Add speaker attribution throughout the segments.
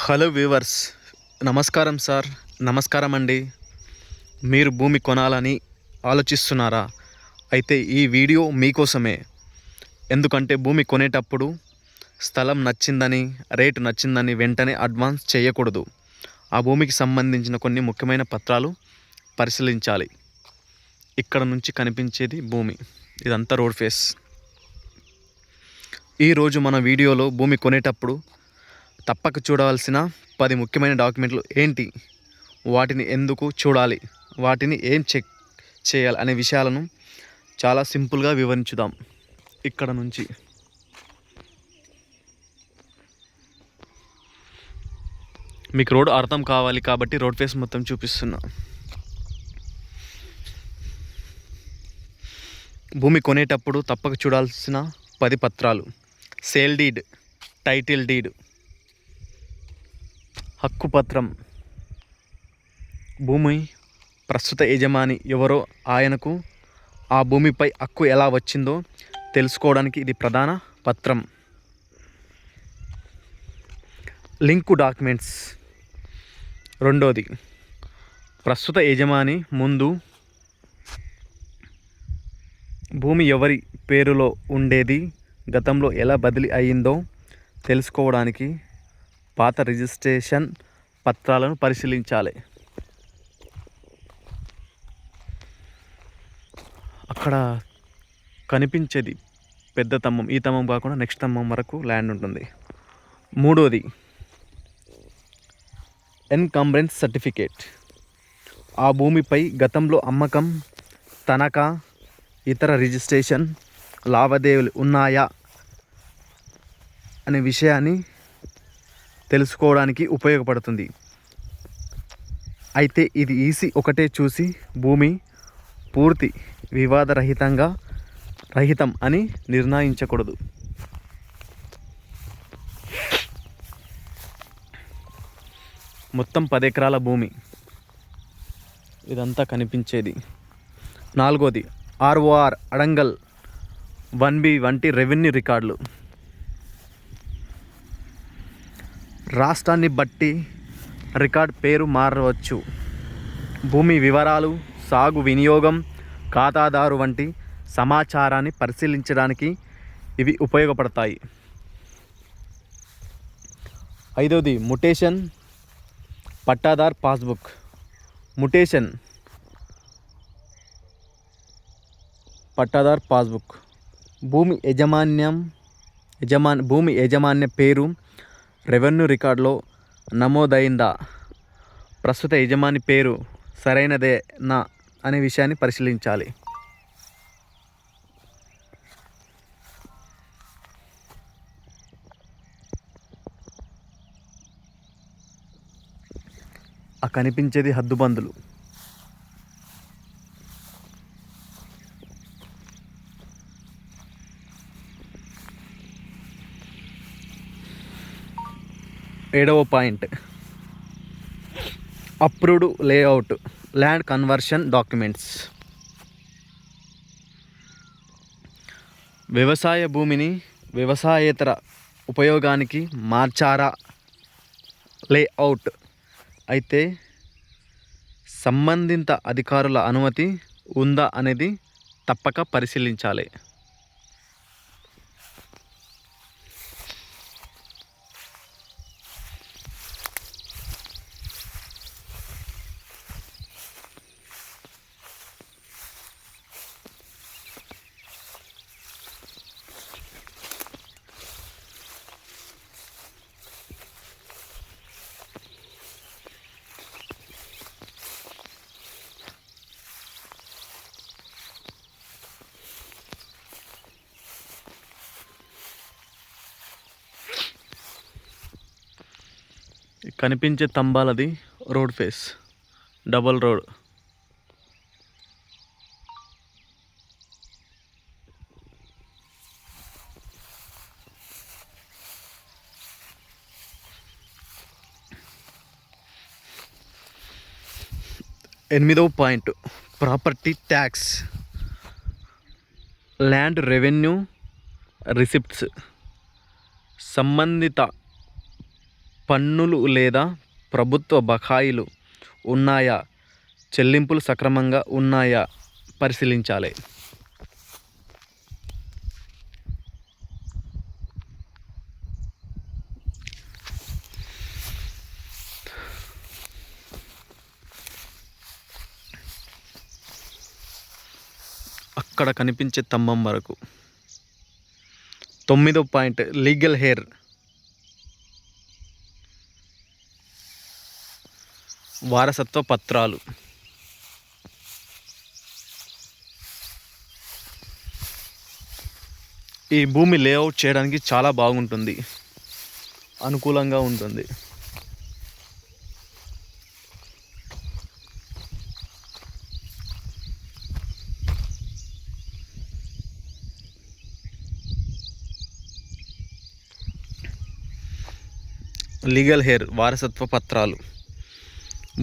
Speaker 1: Hello viewers, నమస్కారం sir. నమస్కారం అండి. మీరు భూమి కొనాలని ఆలోచిస్తున్నారా? అయితే ఈ వీడియో మీకోసమే. ఎందుకంటే భూమి కొనేటప్పుడు స్థలం నచ్చిందని, రేటు నచ్చిందని వెంటనే అడ్వాన్స్ చేయకూడదు. ఆ భూమికి సంబంధించిన కొన్ని ముఖ్యమైన పత్రాలు పరిశీలించాలి. ఇక్కడ నుంచి కనిపించేది భూమి, ఇదంతా రోడ్ ఫేస్. ఈరోజు మన వీడియోలో భూమి కొనేటప్పుడు తప్పక చూడవలసిన 10 ముఖ్యమైన డాక్యుమెంట్లు ఏంటి, వాటిని ఎందుకు చూడాలి, వాటిని ఏం చెక్ చేయాలి అనే విషయాలను చాలా సింపుల్గా వివరించుదాం. ఇక్కడ నుంచి మీకు రోడ్ అర్థం కావాలి కాబట్టి రోడ్ ఫేస్ మొత్తం చూపిస్తున్నా. భూమి కొనేటప్పుడు తప్పక చూడాల్సిన 10 పత్రాలు: సేల్ డీడ్, టైటిల్ డీడ్, హక్కు పత్రం, భూమి ప్రస్తుత యజమాని ఎవరో ఆయనకు ఆ భూమిపై హక్కు ఎలా వచ్చిందో తెలుసుకోవడానికి ఇది ప్రధాన పత్రం. Link documents. రెండోది, ప్రస్తుత యజమాని ముందు భూమి ఎవరి పేరులో ఉండేది, గతంలో ఎలా బదిలీ అయ్యిందో తెలుసుకోవడానికి పాత రిజిస్ట్రేషన్ పత్రాలను పరిశీలించాలి. అక్కడ కనిపించేది పెద్ద స్తంభం, ఈ స్తంభం కాకుండా నెక్స్ట్ స్తంభం వరకు ల్యాండ్ ఉంటుంది. మూడోది, ఎన్కంబ్రెన్స్ సర్టిఫికేట్. ఆ భూమిపై గతంలో అమ్మకం, తనఖా, ఇతర రిజిస్ట్రేషన్ లావాదేవీలు ఉన్నాయా అనే విషయాన్ని తెలుసుకోవడానికి ఉపయోగపడుతుంది. అయితే ఇది ఈసీ ఒకటే చూసి భూమి పూర్తి రహితం అని నిర్ణయించకూడదు. మొత్తం 10 ఎకరాల భూమి, ఇదంతా కనిపించేది. నాలుగోది, ఆర్ఓఆర్, అడంగల్, 1B వంటి రెవెన్యూ రికార్డులు. రాష్ట్రాన్ని బట్టి రికార్డ్ పేరు మారవచ్చు. భూమి వివరాలు, సాగు వినియోగం, ఖాతాదారు వంటి సమాచారాన్ని పరిశీలించడానికి ఇవి ఉపయోగపడతాయి. ఐదోది, mutation, pattadar passbook. Mutation, pattadar passbook. భూమి యజమాన్య పేరు రెవెన్యూ రికార్డులో నమోదైందా, ప్రస్తుత యజమాని పేరు సరైనదేనా అనే విషయాన్ని పరిశీలించాలి. ఆ కనిపించేది హద్దుబందులు. ఏడవ point, approved layout, land conversion documents. వ్యవసాయ భూమిని వ్యవసాయేతర ఉపయోగానికి మార్చారా, లేఅవుట్ అయితే సంబంధిత అధికారుల అనుమతి ఉందా అనేది తప్పక పరిశీలించాలి. కనిపించే స్తంభాలది రోడ్ ఫేస్, డబల్ రోడ్. ఎనిమిదవ point, property tax, land revenue receipts. సంబంధిత పన్నులు లేదా ప్రభుత్వ బకాయిలు ఉన్నాయా, చెల్లింపులు సక్రమంగా ఉన్నాయా పరిశీలించాలి. అక్కడ కనిపించే స్తంభం వరకు. 9వ పాయింట్ లీగల్ హెయిర్. వారసత్వ పత్రాలు. ఈ భూమి లేఅవుట్ చేయడానికి చాలా బాగుంటుంది, అనుకూలంగా ఉంటుంది. లీగల్ హెయిర్ వారసత్వ పత్రాలు.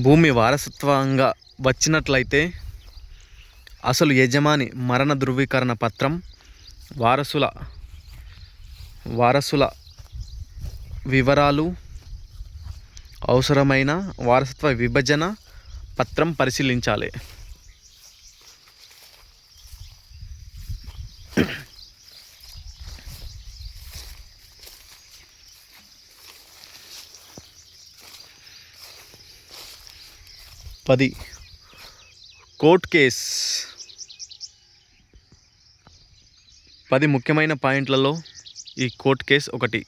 Speaker 1: భూమి వారసత్వంగా వచ్చినట్లయితే అసలు యజమాని మరణ ధృవీకరణ పత్రం, వారసుల వివరాలు, అవసరమైన వారసత్వ విభజన పత్రం పరిశీలించాలి. Court case. 10 ముఖ్యమైన పాయింట్లలో ఈ కోర్ట్ కేస్ ఒకటి.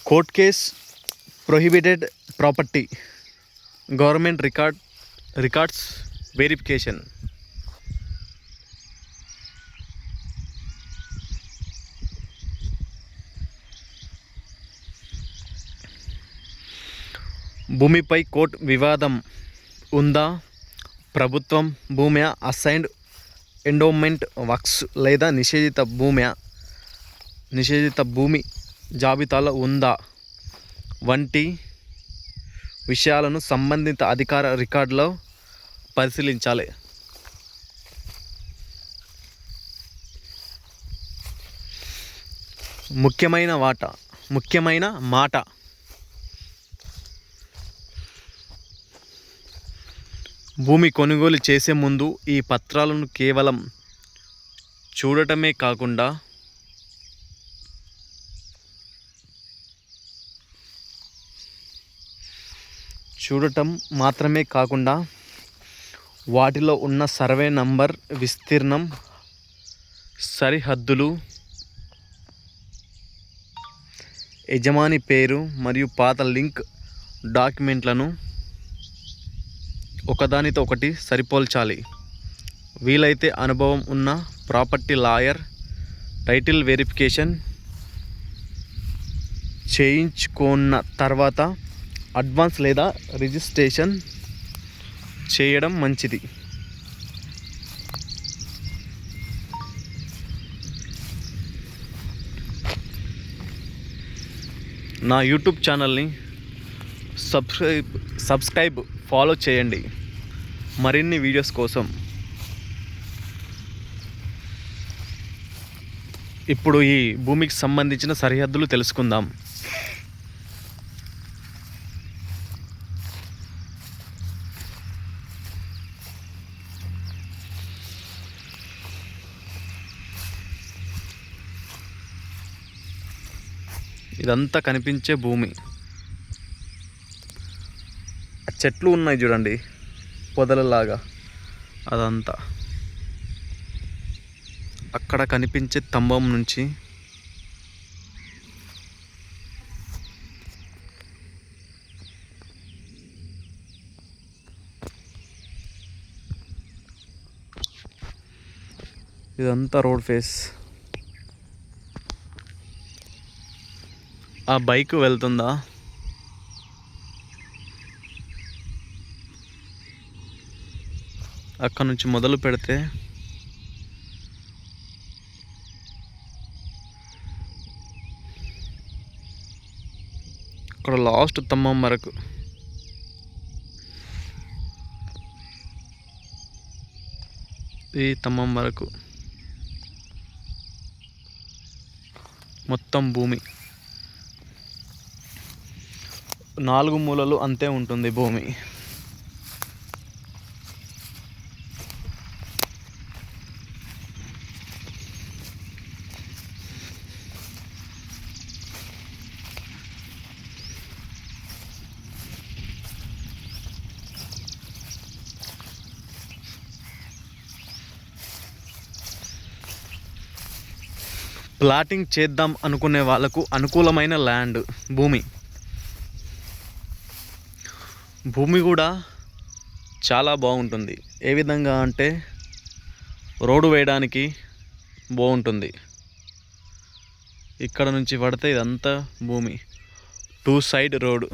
Speaker 1: Court case prohibited property, government records verification. భూమిపై కోర్టు వివాదం ఉందా, ప్రభుత్వం భూమి, అసైన్డ్ ఎండోమెంట్ వర్క్స్ లేదా నిషేధిత భూమి జాబితాలో ఉందా వంటి విషయాలను సంబంధిత అధికార రికార్డులో పరిశీలించాలి. ముఖ్యమైన మాట భూమి కొనుగోలు చేసే ముందు ఈ పత్రాలను కేవలం చూడటమే కాకుండా వాటిలో ఉన్న సర్వే నంబర్, విస్తీర్ణం, సరిహద్దులు, యజమాని పేరు మరియు పాత లింక్ డాక్యుమెంట్లను ఒకదానితో ఒకటి సరిపోల్చాలి. వీలైతే అనుభవం ఉన్న ప్రాపర్టీ లాయర్ టైటిల్ వెరిఫికేషన్ చేయించుకున్న తర్వాత అడ్వాన్స్ లేదా రిజిస్ట్రేషన్ చేయడం మంచిది. నా యూట్యూబ్ ఛానల్ని సబ్స్క్రైబ్ ఫాలో చేయండి మరిన్ని వీడియోస్ కోసం. ఇప్పుడు ఈ భూమికి సంబంధించిన సరిహద్దులు తెలుసుకుందాం. ఇదంతా కనిపించే భూమి. చెట్లు ఉన్నాయి చూడండి, పొదలలాగా. అదంతా అక్కడ కనిపించే స్తంభం నుంచి ఇదంతా రోడ్ ఫేస్. ఆ బైక్ వెళ్తుందా? అక్కడ నుంచి మొదలు పెడితే అక్కడ లాస్ట్ స్తంభం వరకు. ఈ తమ్మం వరకు మొత్తం భూమి 4 మూలలు అంతే ఉంటుంది భూమి. ప్లాటింగ్ చేద్దాం అనుకునే వాళ్ళకు అనుకూలమైన ల్యాండ్ భూమి కూడా చాలా బాగుంటుంది. ఏ విధంగా అంటే రోడ్డు వేయడానికి బాగుంటుంది. ఇక్కడ నుంచి పడితే ఇదంతా భూమి, 2 సైడ్ రోడ్డు.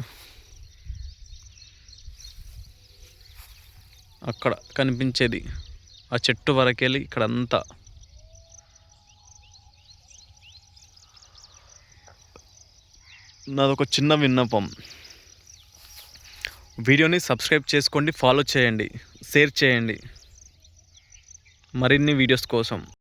Speaker 1: అక్కడ కనిపించేది ఆ చెట్టు వరకెళ్ళి ఇక్కడంతా. నాదొక చిన్న విన్నపం, వీడియోని సబ్స్క్రైబ్ చేసుకోండి, ఫాలో చేయండి, షేర్ చేయండి మరిన్ని వీడియోస్ కోసం.